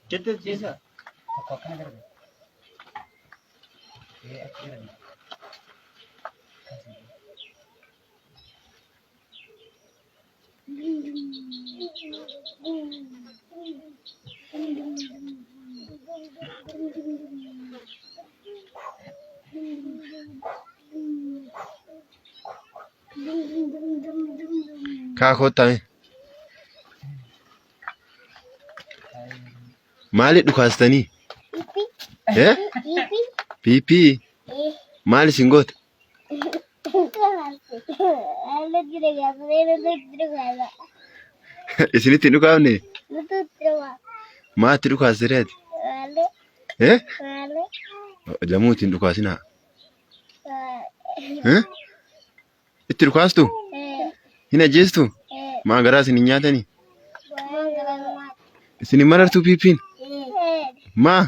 Kita sisa. Kakotame. Maali dhukaastanii? Eh? Pipi. Maali singoota? Isinitti hin dhukaafne? Maatti dhukaastereeti? Eh? Lamuutti hin dhukaasinaa. Eh? Itti dhukaastu? Hin ajjeestu? Maa garaa isin hin nyaatanii? Isin hin marartuu piipiin? Maa?